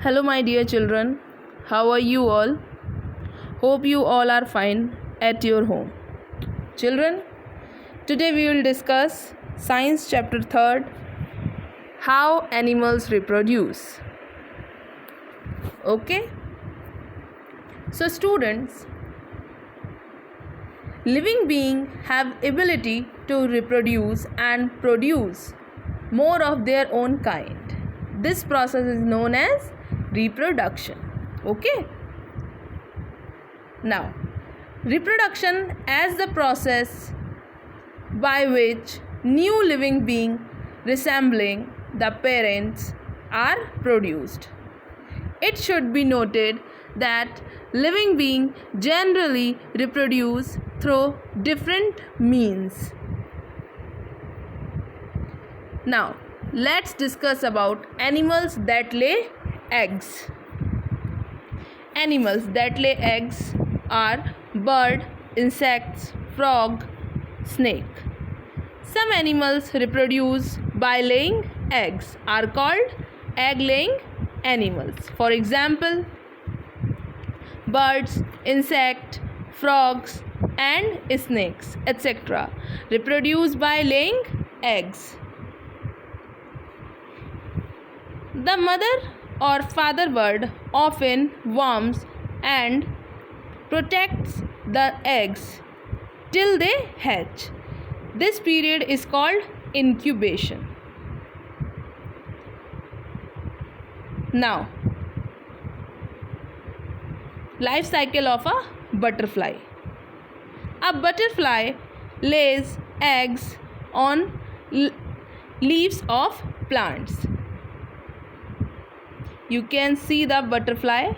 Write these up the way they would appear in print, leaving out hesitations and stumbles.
Hello, my dear children. How are you all? Hope you all are fine at your home. Children, today we will discuss Science chapter 3rd, How Animals Reproduce. Okay? So students, living beings have ability to reproduce and produce more of their own kind. This process is known as reproduction. Okay? Now, reproduction as the process by which new living being resembling the parents are produced. It should be noted that living beings generally reproduce through different means. Now, let's discuss about animals that lay eggs. Animals that lay eggs are bird, insects, frog, snake. Some animals reproduce by laying eggs are called egg-laying animals. For example, birds, insects, frogs and snakes, etc. reproduce by laying eggs. The mother or father bird often warms and protects the eggs till they hatch. This period is called incubation. Now, life cycle of a butterfly. A butterfly lays eggs on leaves of plants. You can see the butterfly.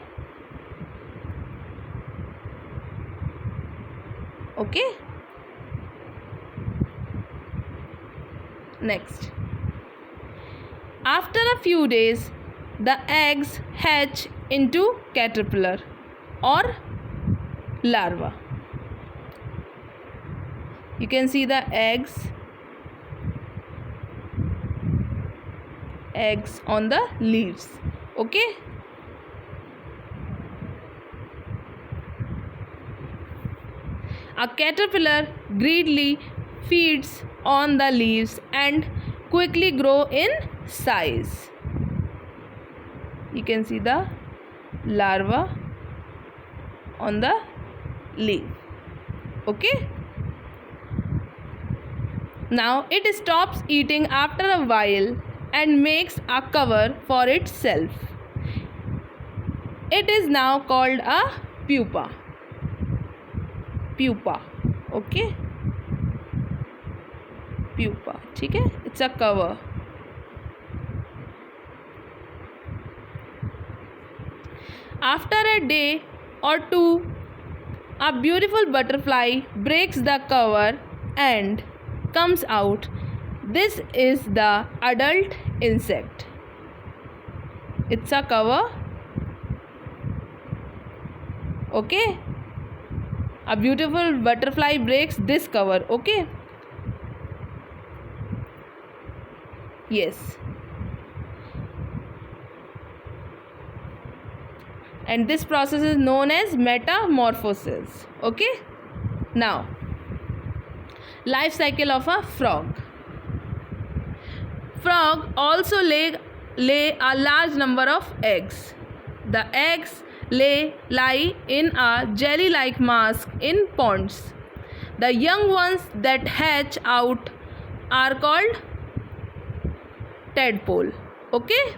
Okay. Next. After a few days, the eggs hatch into caterpillar or larva. You can see the eggs on the leaves. Okay. A caterpillar greedily feeds on the leaves and quickly grow in size. You can see the larva on the leaf. Okay. Now it stops eating after a while and makes a cover for itself. It is now called a pupa. Pupa. Okay. Pupa. ठीक है? It's a cover. After a day or two, a beautiful butterfly breaks the cover and comes out. This is the adult insect. It's a cover. Okay. A beautiful butterfly breaks this cover. Okay. Yes. And this process is known as metamorphosis. Okay. Now, life cycle of a frog. Frog also lay a large number of eggs. The eggs lie in a jelly-like mass in ponds. The young ones that hatch out are called tadpole. Okay.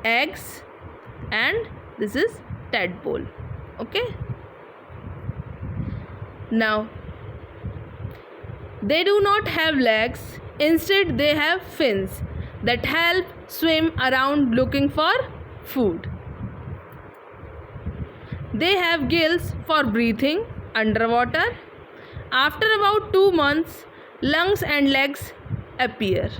Eggs and this is tadpole. Okay. Now, they do not have legs. Instead, they have fins that help swim around looking for food. They have gills for breathing underwater. After about 2 months, lungs and legs appear.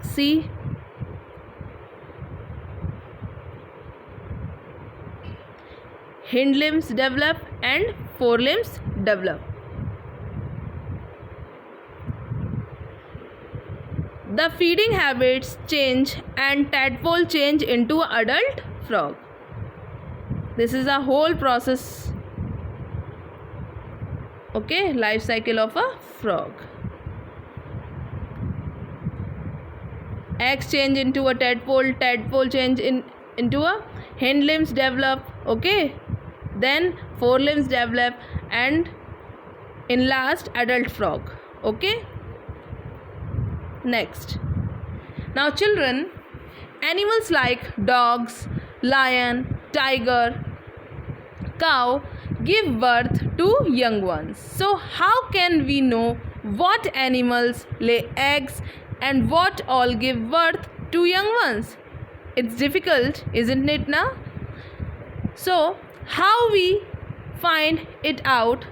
See, hind limbs develop and forelimbs develop. the feeding habits change and tadpole change into adult frog. This is a whole process. Okay, life cycle of a frog. Eggs change into a tadpole, tadpole change into a hind limbs develop. Okay, then forelimbs develop, and in last adult frog. Okay, next. Now children, animals like dogs, lion, tiger, cow give birth to young ones. So how can we know what animals lay eggs and what all give birth to young ones? It's difficult, isn't it now? So how we find it out?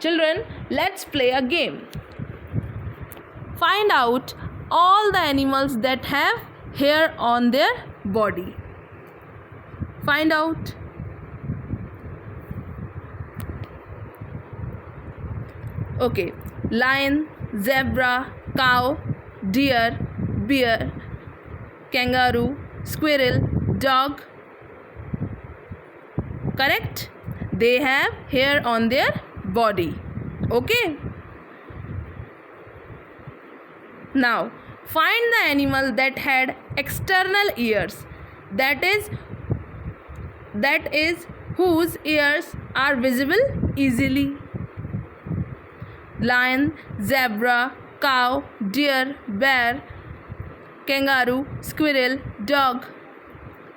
Children, let's play a game. Find out all the animals that have hair on their body. Find out. Okay, lion, zebra, cow, deer, bear, kangaroo, squirrel, dog. Correct? They have hair on their body. Okay? Now, find the animal that had external ears. That is whose ears are visible easily. Lion, zebra, cow, deer, bear, kangaroo, squirrel, dog.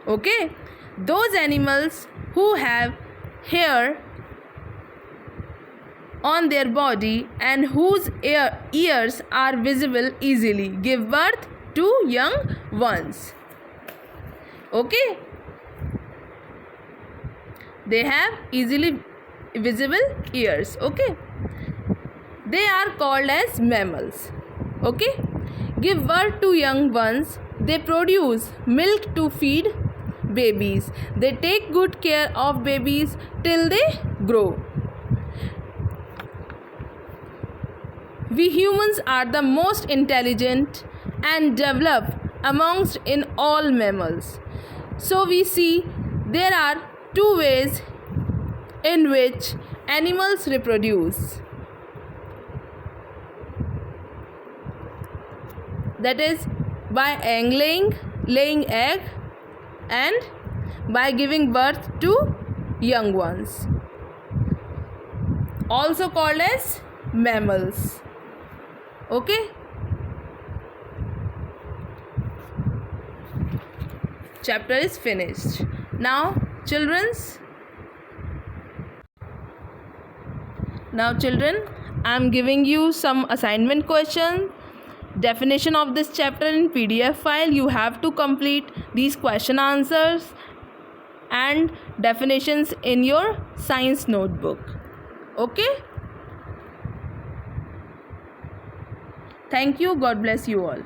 Okay? Those animals who have hair on their body and whose ears are visible easily give birth to young ones. Okay? They have easily visible ears. Okay? They are called as mammals. Okay? Give birth to young ones. They produce milk to feed babies. They take good care of babies till they grow. We humans are the most intelligent and developed amongst in all mammals. So we see there are two ways in which animals reproduce. That is by laying egg, and by giving birth to young ones, also called as mammals. Okay? Chapter is finished. Now children, I am giving you some assignment questions. Definition of this chapter in PDF file. You have to complete these question answers and definitions in your science notebook. Okay? Thank you. God bless you all.